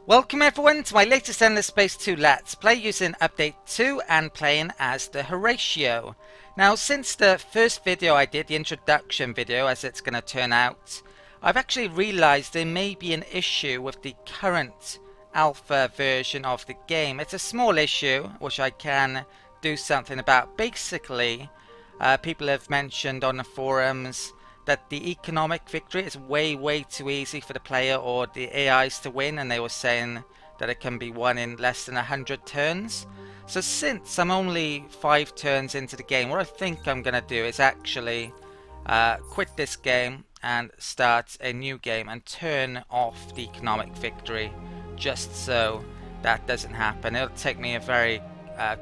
Welcome everyone to my latest Endless Space 2 Let's Play using Update 2 and playing as the Horatio. Now since the first video I did, the introduction video as it's going to turn out, I've actually realised there may be an issue with the current alpha version of the game. It's a small issue which I can do something about. Basically, people have mentioned on the forums that the economic victory is way too easy for the player or the AIs to win, and they were saying that it can be won in less than 100 turns. So since I'm only 5 turns into the game, what I think I'm going to do is actually quit this game and start a new game and turn off the economic victory, just so that doesn't happen. It'll take me a very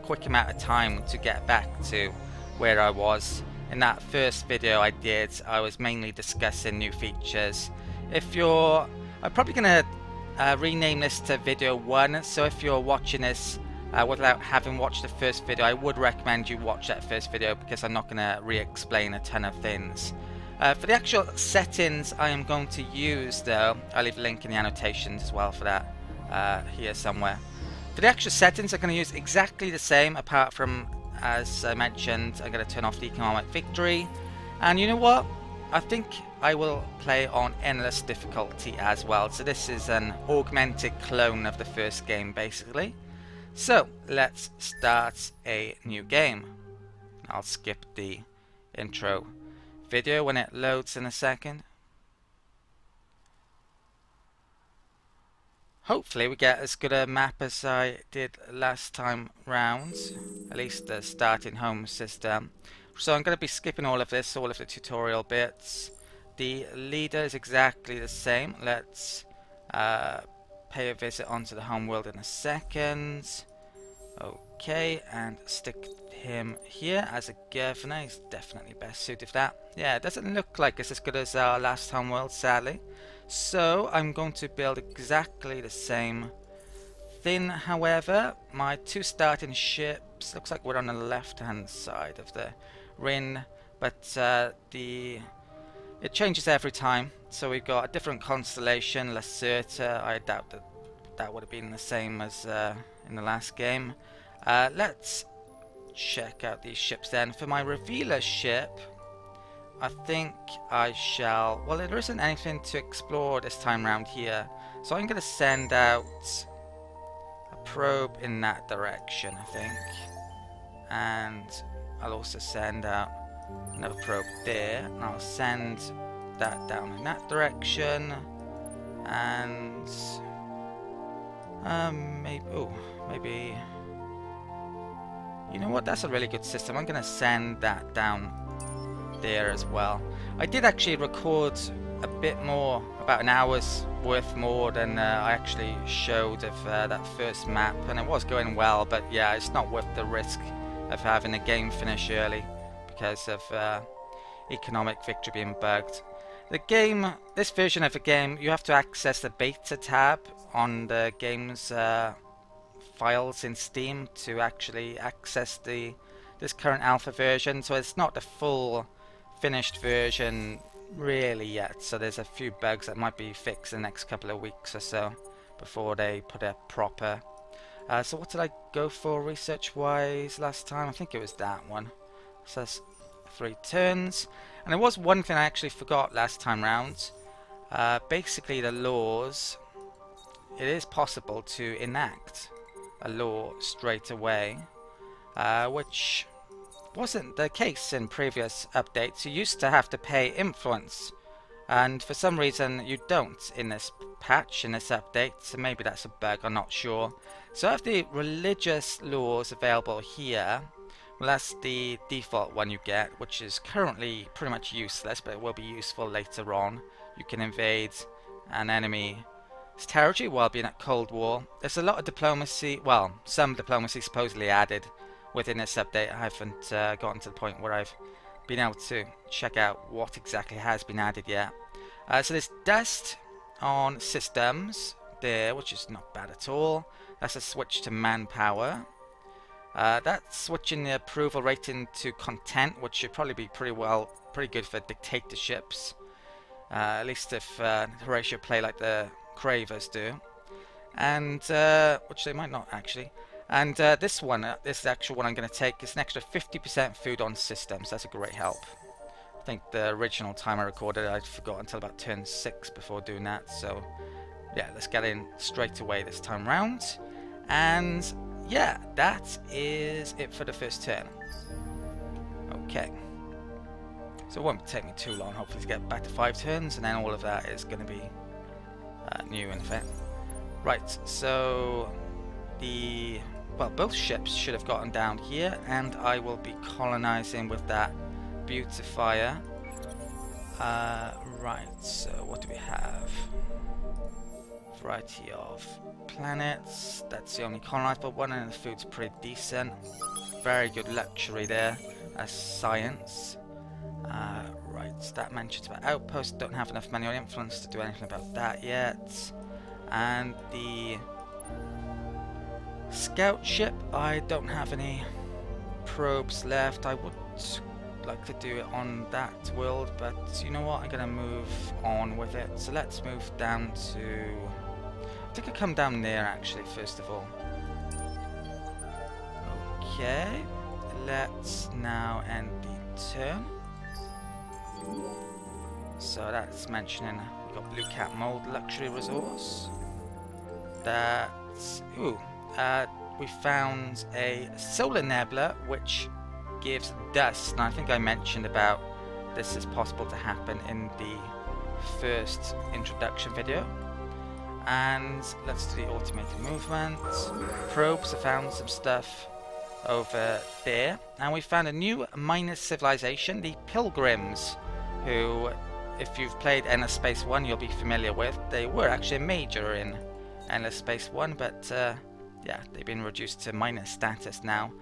quick amount of time to get back to where I was. In that first video I did, I was mainly discussing new features. I'm probably going to rename this to video 1, so if you're watching this without having watched the first video, I would recommend you watch that first video because I'm not going to re-explain a ton of things. For the actual settings I am going to use though, I'll leave a link in the annotations as well for that here somewhere. For the actual settings I'm going to use exactly the same, apart from, as I mentioned, I'm going to turn off the economic victory. And you know what? I think I will play on endless difficulty as well. So this is an augmented clone of the first game basically. So let's start a new game. I'll skip the intro video when it loads in a second. Hopefully we get as good a map as I did last time round, at least the starting home system. So I'm going to be skipping all of this, all of the tutorial bits. The leader is exactly the same. Let's pay a visit onto the home world in a second. Okay, and stick him here as a governor. He's definitely best suited for that. Yeah, it doesn't look like it's as good as our last home world, sadly. So I'm going to build exactly the same thing. However, my 2 starting ships, looks like we're on the left hand side of the ring, but it changes every time. So we've got a different constellation, Lacerta. I doubt that would have been the same as in the last game. Let's check out these ships then. For my revealer ship, I think I shall... well, there isn't anything to explore this time around here, so I'm going to send out a probe in that direction, I think. And I'll also send out another probe there, and I'll send that down in that direction. And maybe... you know what, that's a really good system. I'm going to send that down there as well. I did actually record a bit more, about an hour's worth more than I actually showed of that first map, and it was going well, but yeah, it's not worth the risk of having the game finish early because of economic victory being bugged. The game, this version of the game, you have to access the beta tab on the game's files in Steam to actually access this current alpha version, so it's not the full finished version really yet, so there's a few bugs that might be fixed in the next couple of weeks or so before they put it proper. So what did I go for research wise last time? I think it was that one. So that's 3 turns. And there was one thing I actually forgot last time round. Basically the laws, it is possible to enact a law straight away, which wasn't the case in previous updates. You used to have to pay influence, and for some reason you don't in this patch, in this update, so maybe that's a bug, I'm not sure. So I have the religious laws available here. Well, that's the default one you get, which is currently pretty much useless, but it will be useful later on. You can invade an enemy's territory while being at Cold War. There's a lot of diplomacy, well, some diplomacy supposedly added within this update. I haven't gotten to the point where I've been able to check out what exactly has been added yet. So there's dust on systems there, which is not bad at all. That's a switch to manpower. That's switching the approval rating to content, which should probably be pretty good for dictatorships. At least if Horatio play like the Cravers do. and which they might not actually. And this one, this actual one I'm going to take, is an extra 50% food on systems. That's a great help. I think the original time I recorded, I forgot until about turn 6 before doing that. So yeah, let's get in straight away this time round. And yeah, that is it for the first turn. Okay. So it won't take me too long, hopefully, to get back to 5 turns, and then all of that is going to be new in effect. Right, so both ships should have gotten down here, and I will be colonizing with that beautifier. Right, so what do we have? Variety of planets. That's the only colonizable one, and the food's pretty decent. Very good luxury there as science. Right, that mentions about outposts. Don't have enough manual influence to do anything about that yet. And the scout ship, I don't have any probes left. I would like to do it on that world, but you know what, I'm gonna move on with it. So let's move down to, I think I come down there actually first of all. Okay, let's now end the turn. So that's mentioning we've got Blue Cat Mold luxury resource. That's we found a solar nebula which gives dust, and I think I mentioned about this is possible to happen in the first introduction video. And let's do the automated movement. Probes have found some stuff over there, and we found a new minor civilization, the Pilgrims, who, if you've played Endless Space 1, you'll be familiar with. They were actually a major in Endless Space 1, but yeah, they've been reduced to minor status now.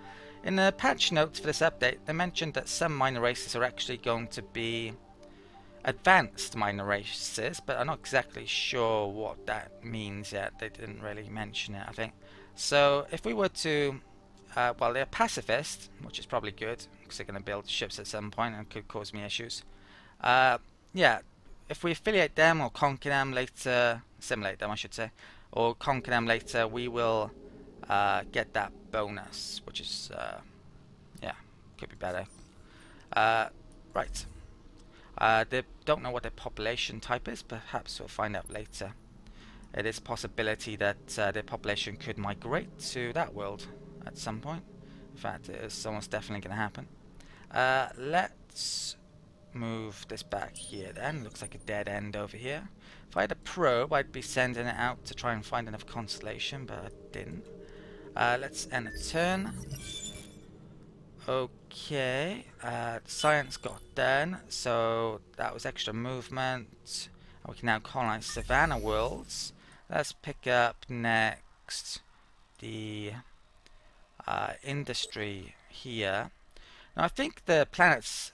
In the patch notes for this update, they mentioned that some minor races are actually going to be advanced minor races, but I'm not exactly sure what that means yet. They didn't really mention it, I think. So if we were to well, they're pacifist, which is probably good, because they're going to build ships at some point and could cause me issues. Yeah, if we affiliate them or conquer them later, assimilate them I should say, or conquer them later, we will get that bonus, which is, yeah, could be better. Right. They don't know what their population type is, perhaps we'll find out later. It is a possibility that their population could migrate to that world at some point. In fact, it is almost definitely going to happen. Let's move this back here then. Looks like a dead end over here. If I had a probe, I'd be sending it out to try and find enough constellation, but I didn't. Let's end the turn. Okay, science got done, so that was extra movement. And we can now colonize Savannah worlds. Let's pick up next the industry here. Now I think the planets,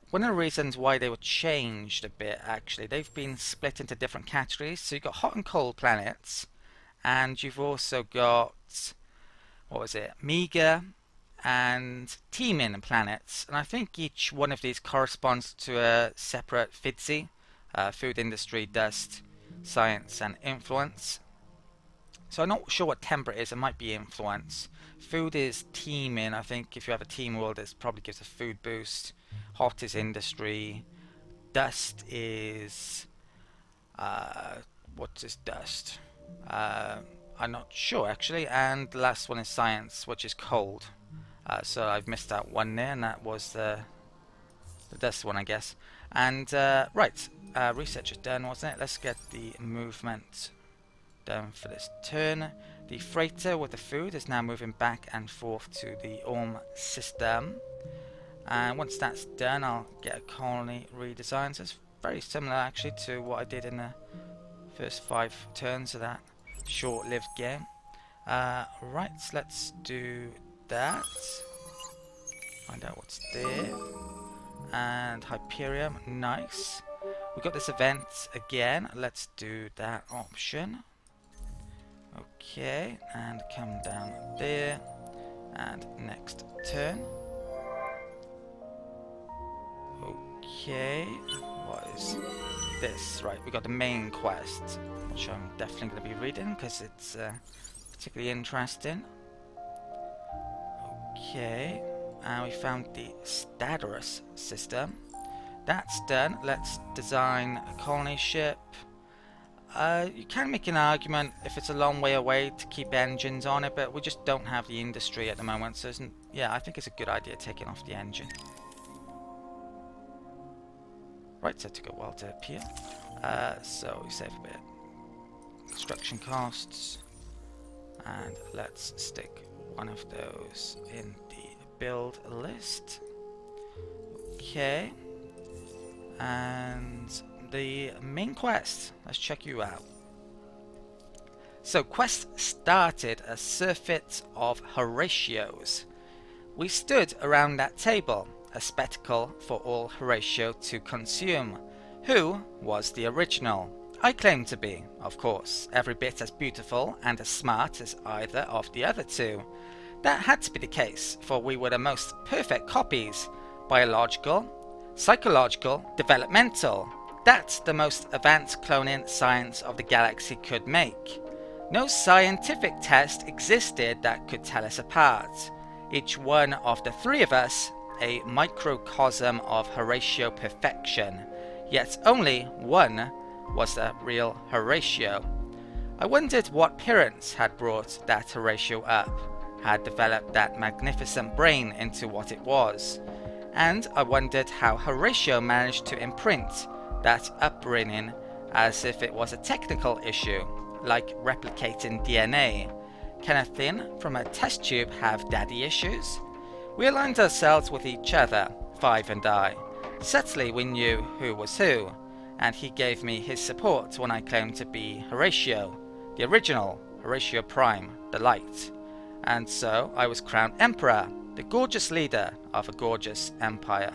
one of the reasons why they were changed a bit actually, they've been split into different categories. So you've got hot and cold planets, and you've also got, what was it, meager and teeming planets, and I think each one of these corresponds to a separate FIDSI, food industry, dust, science and influence. So I'm not sure what temperate is, it might be influence. Food is teeming, I think if you have a team world it probably gives a food boost. Hot is industry. Dust is, what is dust? I'm not sure actually. And the last one is science, which is cold. So I've missed out one there, and that was the dust one I guess. And right, research is done, wasn't it? Let's get the movement done for this turn. The freighter with the food is now moving back and forth to the Orm system, and once that's done I'll get a colony redesign. So it's very similar actually to what I did in the first 5 turns of that short-lived game. Right, so let's do that. Find out what's there. And Hyperion, nice. We've got this event again. Let's do that option. Okay, and come down there. And next turn. Okay, what is this. Right, we got the main quest, which I'm definitely going to be reading because it's particularly interesting. Okay, and we found the Status system. That's done. Let's design a colony ship. You can make an argument if it's a long way away to keep engines on it, but we just don't have the industry at the moment, so yeah, I think it's a good idea taking off the engine. Right, so it took a while to appear. So we save a bit. Construction costs. And let's stick one of those in the build list. Okay. And the main quest. Let's check you out. So quest started a surfeit of Horatios. We stood around that table, a spectacle for all Horatio to consume. Who was the original? I claim to be, of course, every bit as beautiful and as smart as either of the other two. That had to be the case, for we were the most perfect copies. Biological, psychological, developmental. That's the most advanced cloning science of the galaxy could make. No scientific test existed that could tell us apart. Each one of the three of us a microcosm of Horatio perfection, yet only one was the real Horatio. I wondered what parents had brought that Horatio up, had developed that magnificent brain into what it was, and I wondered how Horatio managed to imprint that upbringing as if it was a technical issue, like replicating DNA. Can a thing from a test tube have daddy issues? We aligned ourselves with each other, Five and I. Subtly we knew who was who, and he gave me his support when I claimed to be Horatio, the original Horatio Prime, the Light. And so I was crowned Emperor, the gorgeous leader of a gorgeous empire.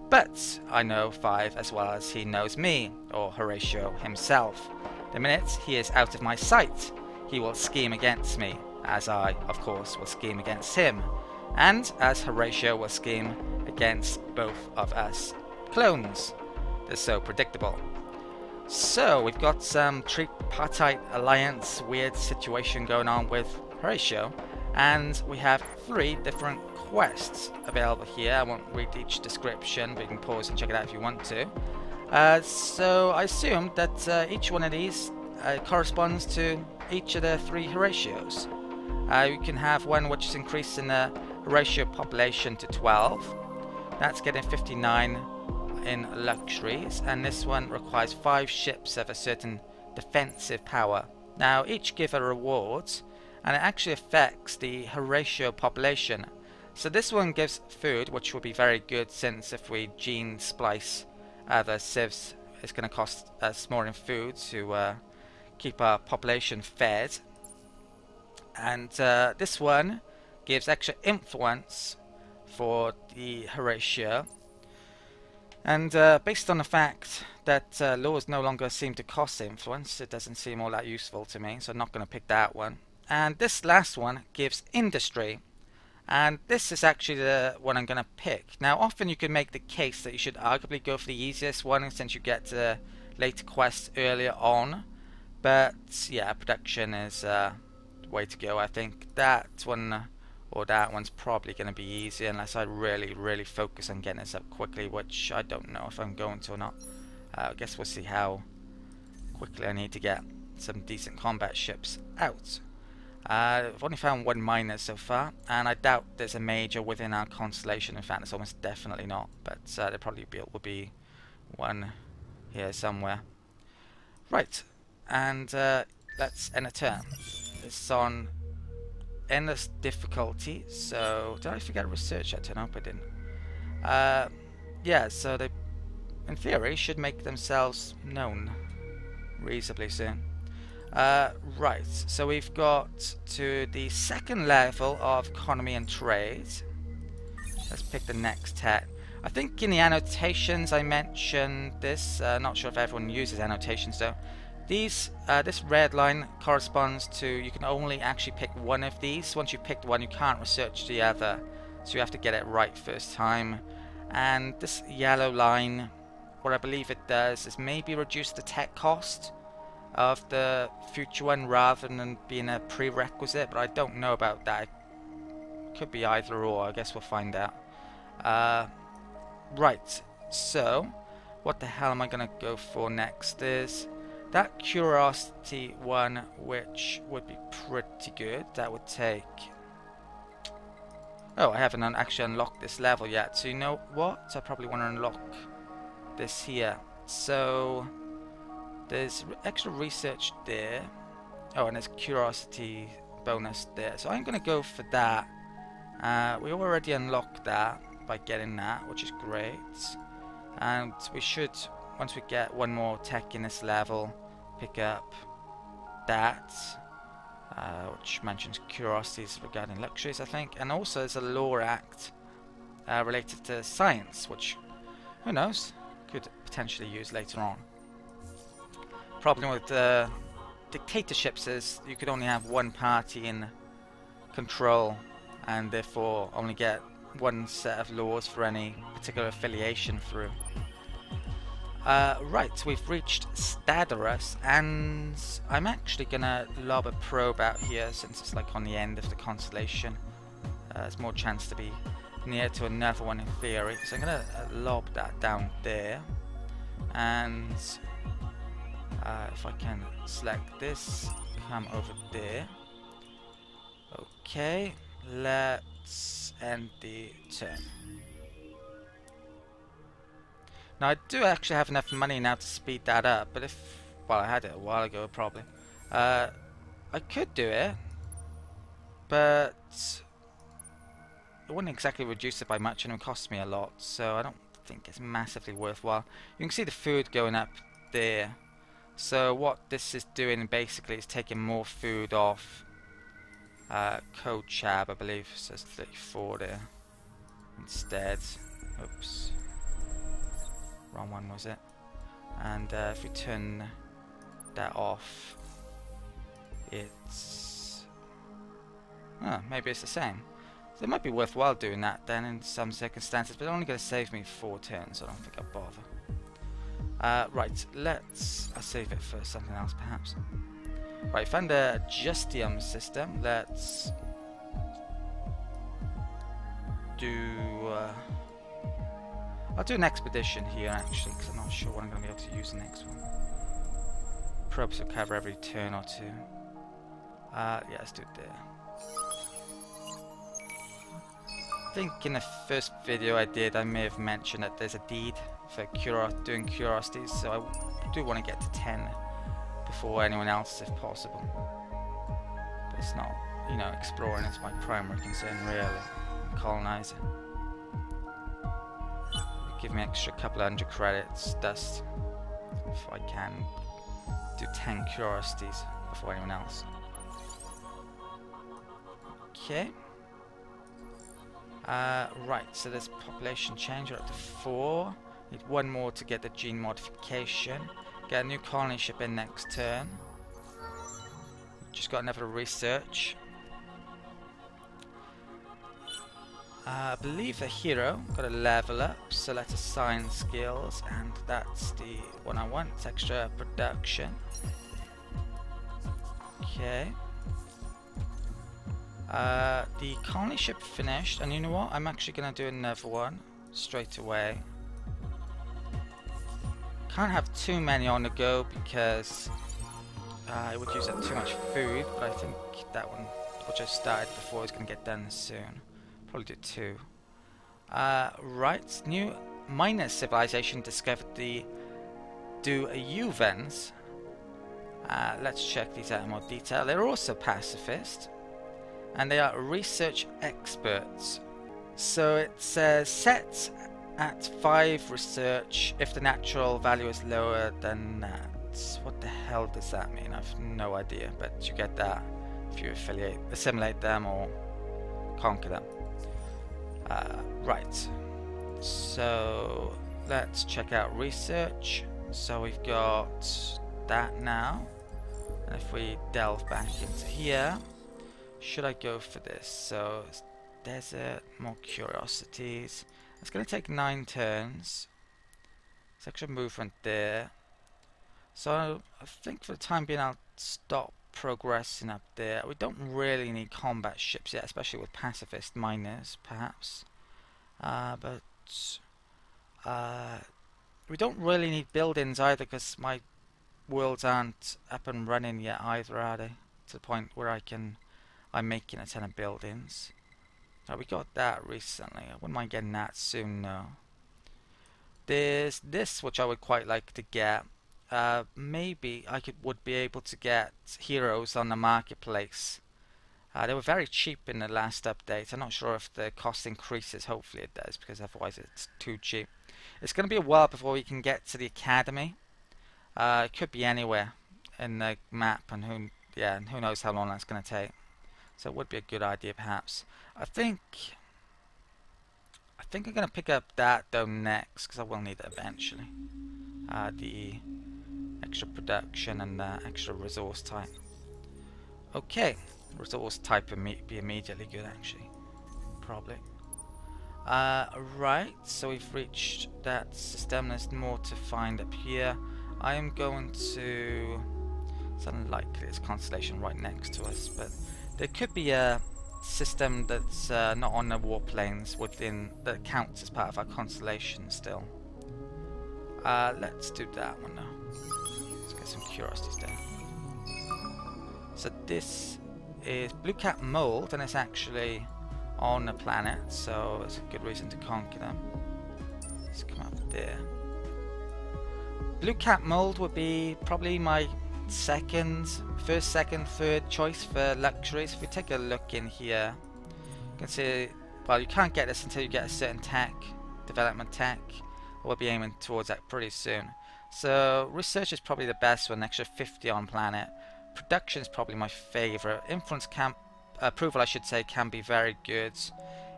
But I know Five as well as he knows me, or Horatio himself. The minute he is out of my sight, he will scheme against me, as I, of course, will scheme against him. And as Horatio will scheme against both of us clones. They're so predictable. So we've got some tripartite alliance weird situation going on with Horatio, and we have 3 different quests available here. I won't read each description, but you can pause and check it out if you want to. So I assume that each one of these corresponds to each of the 3 Horatios. You can have one which is increasing the Horatio population to 12. That's getting 59 in luxuries, and this one requires 5 ships of a certain defensive power. Now each give a reward, and it actually affects the Horatio population. So this one gives food, which will be very good, since if we gene splice other civs, it's going to cost us more in food to keep our population fed. And this one gives extra influence for the Horatio, and based on the fact that laws no longer seem to cost influence, it doesn't seem all that useful to me, so I'm not going to pick that one. And this last one gives industry, and this is actually the one I'm going to pick. Now often you can make the case that you should arguably go for the easiest one since you get to later quests earlier on, but yeah, production is way to go. I think that one or that one's probably going to be easy unless I really focus on getting this up quickly, which I don't know if I'm going to or not. I guess we'll see how quickly I need to get some decent combat ships out. I've only found 1 miner so far, and I doubt there's a major within our constellation. In fact, it's almost definitely not, but there probably will be one here somewhere. Right, and let's end a turn. It's on endless difficulty, so did I forget research that turn up? I didn't. Yeah, so they in theory should make themselves known reasonably soon. Right, so we've got to the 2nd level of economy and trade. Let's pick the next tech. I think in the annotations I mentioned this, not sure if everyone uses annotations though. These, this red line corresponds to, you can only actually pick one of these. Once you've picked one, you can't research the other, so you have to get it right first time. And this yellow line what I believe it does is maybe reduce the tech cost of the future one rather than being a prerequisite, but I don't know about that. It could be either or. I guess we'll find out. Right, so what the hell am I gonna go for next is that curiosity one, which would be pretty good. That would take... Oh, I haven't actually unlocked this level yet, so you know what? I probably want to unlock this here. So there's extra research there. Oh, and there's curiosity bonus there. So I'm going to go for that. We already unlocked that by getting that, which is great. And we should, once we get one more tech in this level, pick up that. Which mentions curiosities regarding luxuries, I think. And also there's a lore act related to science, which, who knows, could potentially use later on. Problem with dictatorships is you could only have one party in control and therefore only get one set of laws for any particular affiliation through. Right, we've reached Stadarus, and I'm actually gonna lob a probe out here since it's like on the end of the constellation. There's more chance to be near to another one in theory, so I'm gonna lob that down there. And if I can select this, come over there. Okay, let's end the turn. Now I do actually have enough money now to speed that up, but if, well, I had it a while ago probably. I could do it, but it wouldn't exactly reduce it by much and it would cost me a lot, so I don't think it's massively worthwhile. You can see the food going up there. So what this is doing basically is taking more food off Code Chab, I believe, it says 34 there instead. Oops. Wrong one, was it? And if we turn that off, it's... oh, maybe it's the same. So it might be worthwhile doing that then in some circumstances, but it's only going to save me 4 turns, so I don't think I'll bother. Right, I'll save it for something else perhaps. Right, found a Justium system. Let's do... I'll do an expedition here actually, because I'm not sure what I'm going to be able to use the next one. Probes will cover every turn or two. Yeah, let's do it there. I think in the first video I did, I may have mentioned that there's a deed for doing curiosities, so I do want to get to 10 before anyone else if possible. But it's not, you know, exploring is my primary concern really, colonizing. Give me extra couple of 100 credits, dust, if I can do 10 curiosities before anyone else. Okay. Right, so there's population change, we're up to 4. Need one more to get the gene modification. Get a new colony ship in next turn. Just got another research. I believe the hero got a level up, so let's assign skills, and that's the one I want, it's extra production. Okay. The colony ship finished, and you know what? I'm actually going to do another one straight away. Can't have too many on the go because it would use up too much food, but I think that one, which I started before, is going to get done soon. Probably do 2. Right, new minor civilization discovered the Duyuvens. Let's check these out in more detail. They're also pacifist, and they are research experts. So it says set at 5 research if the natural value is lower than that. What the hell does that mean? I've no idea, but you get that if you assimilate them or conquer them. Right, so let's check out research. So we've got that now, and if we delve back into here, should I go for this? So desert, more curiosities. It's going to take 9 turns, There's extra movement there. So I think for the time being I'll stop progressing up there. We don't really need combat ships yet, especially with pacifist miners, perhaps. But we don't really need buildings either, because my worlds aren't up and running yet either, are they? To the point where I'm making a ton of buildings. We got that recently. I wouldn't mind getting that soon, though. There's this, which I would quite like to get. Maybe I would be able to get heroes on the marketplace. They were very cheap in the last update. I'm not sure if the cost increases. Hopefully it does, because otherwise it's too cheap. It's going to be a while before we can get to the academy. It could be anywhere in the map, and who knows how long that's going to take. So it would be a good idea, perhaps. I think I'm going to pick up that though next, because I will need it eventually. The extra production and the extra resource type. Okay, resource type would be immediately good, actually. Probably. Right, so we've reached that system. There's more to find up here. I am going to... It's unlikely there's a constellation right next to us, but there could be a system that's not on the warplanes that counts as part of our constellation still. Let's do that one now. Let's get some curiosities there. So this is Blue Cap Mold, and it's actually on the planet, so it's a good reason to conquer them. Let's come up there. Blue Cap Mold would be probably my first, second, third choice for luxuries. If we take a look in here, you can see, well, you can't get this until you get a certain tech, development tech. We'll be aiming towards that pretty soon. So research is probably the best one, extra 50 on planet. Production is probably my favorite. Influence approval, I should say, can be very good.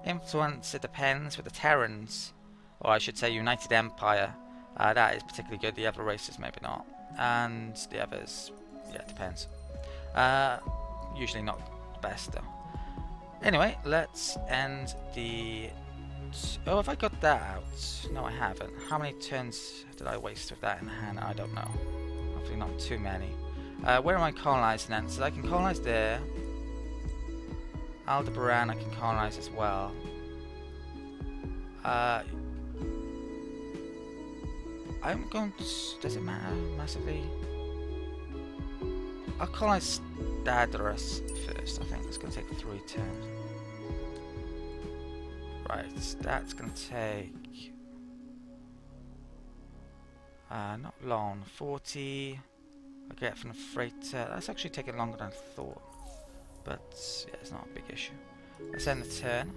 Influence, it depends. With the Terrans, or I should say United Empire, that is particularly good. The other races maybe not, and the others, yeah, it depends. Usually not the best though. Anyway, let's end the... Oh, have I got that out? No, I haven't. How many turns did I waste with that in hand? I don't know. Hopefully not too many. Where am I colonizing then? So I can colonize there. Aldebaran I can colonize as well. I'm going to... Does it matter massively? I'll colonize Stadras first. I think it's going to take 3 turns. Right, that's going to take... not long. 40... I get from the freighter. That's actually taking longer than I thought. But, yeah, it's not a big issue. Let's end the turn.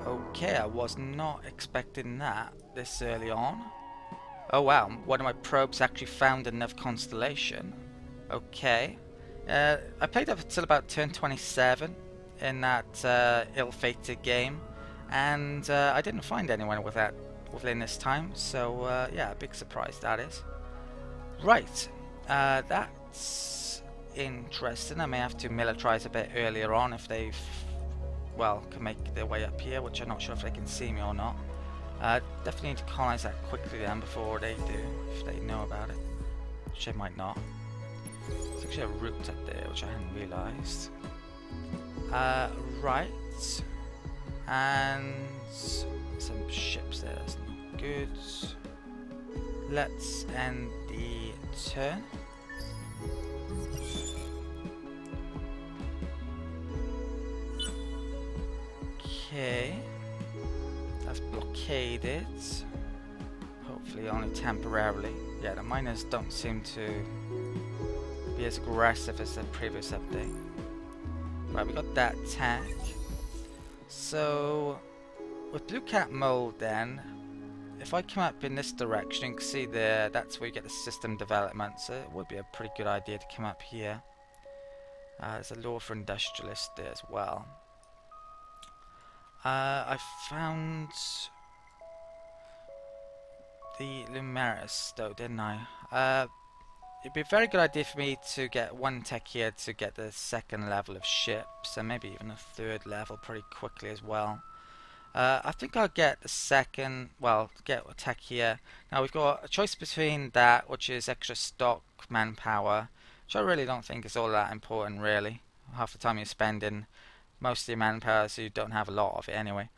Okay, I was not expecting that this early on. Oh wow, one of my probes actually found another constellation. Okay. I played up until about turn 27 in that ill-fated game, and I didn't find anyone within this time, so yeah, a big surprise that is. Right, that's interesting. I may have to militarize a bit earlier on if they've, well, can make their way up here, which I'm not sure if they can see me or not. Definitely need to colonize that quickly then before they do, if they know about it, which they might not. There's actually a route up there, which I hadn't realised. Right, and some ships there, that's not good. Let's end the turn. Okay, that's blockaded. Hopefully only temporarily. Yeah, the miners don't seem to be as aggressive as the previous update. Right, we got that tech. So with Blue Cat Mold then, if I come up in this direction, you can see there, that's where you get the system development, so it would be a pretty good idea to come up here. There's a law for industrialist there as well. I found the Lumeris though, didn't I? It'd be a very good idea for me to get one tech here to get the second level of ships, and maybe even a third level pretty quickly as well. I think I'll get the second, well, get a tech here. Now we've got a choice between that, which is extra stock manpower, which I really don't think is all that important really. Half the time you're spending most of your manpower, so you don't have a lot of it anyway.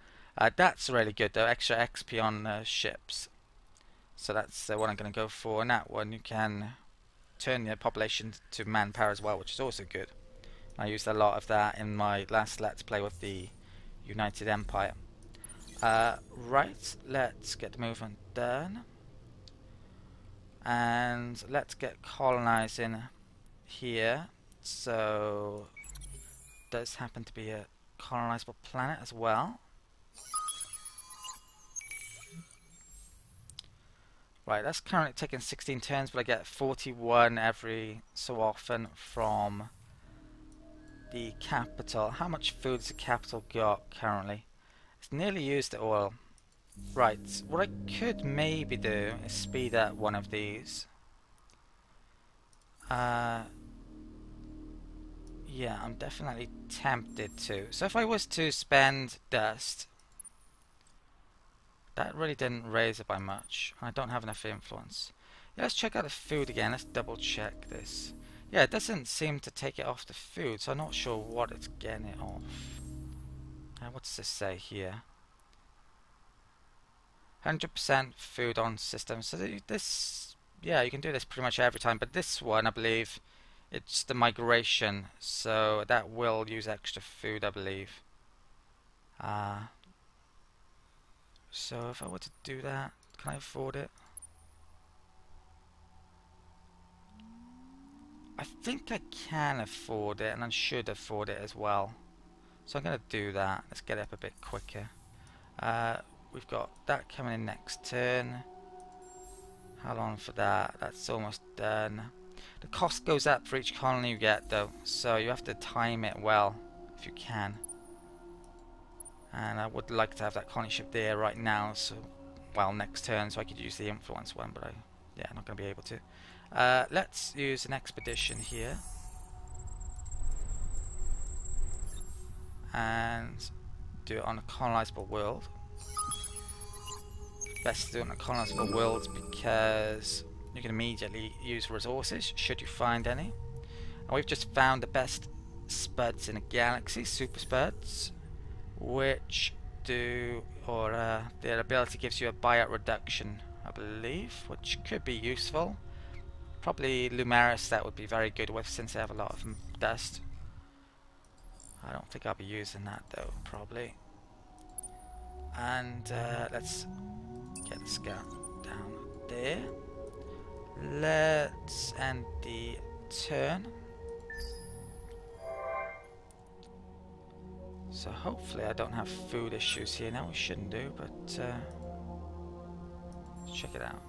That's really good though, extra XP on ships. So that's what I'm going to go for. And that one you can turn your population to manpower as well, which is also good. I used a lot of that in my last Let's Play with the United Empire. Right, let's get the movement done. And let's get colonizing here. So, does happen to be a colonizable planet as well. Right, that's currently taking 16 turns, but I get 41 every so often from the capital. How much food has the capital got currently? It's nearly used it all. Right, what I could maybe do is speed up one of these. Yeah, I'm definitely tempted to. So if I was to spend dust, that really didn't raise it by much. I don't have enough influence. Yeah, let's check out the food again. Let's double check this. Yeah, it doesn't seem to take it off the food, so I'm not sure what it's getting it off. What does this say here? 100% food on system. So this, yeah, you can do this pretty much every time. But this one, I believe, it's the migration, so that will use extra food, I believe. So if I were to do that, can I afford it? I think I can afford it, and I should afford it as well. So I'm going to do that. Let's get it up a bit quicker. We've got that coming in next turn. How long for that? That's almost done. The cost goes up for each colony you get though, so you have to time it well if you can. And I would like to have that colony ship there right now, so, well, next turn, so I could use the influence one, but yeah, I'm not going to be able to. Let's use an expedition here. And do it on a colonizable world. Best to do it on a colonizable world because you can immediately use resources should you find any. And we've just found the best spuds in the galaxy, super spuds, which do, or their ability gives you a buyout reduction, I believe, which could be useful. Probably Lumeris that would be very good with, since they have a lot of dust. I don't think I'll be using that though, probably. And let's get the scout down there. Let's end the turn. So hopefully I don't have food issues here now. We shouldn't do, but let's check it out.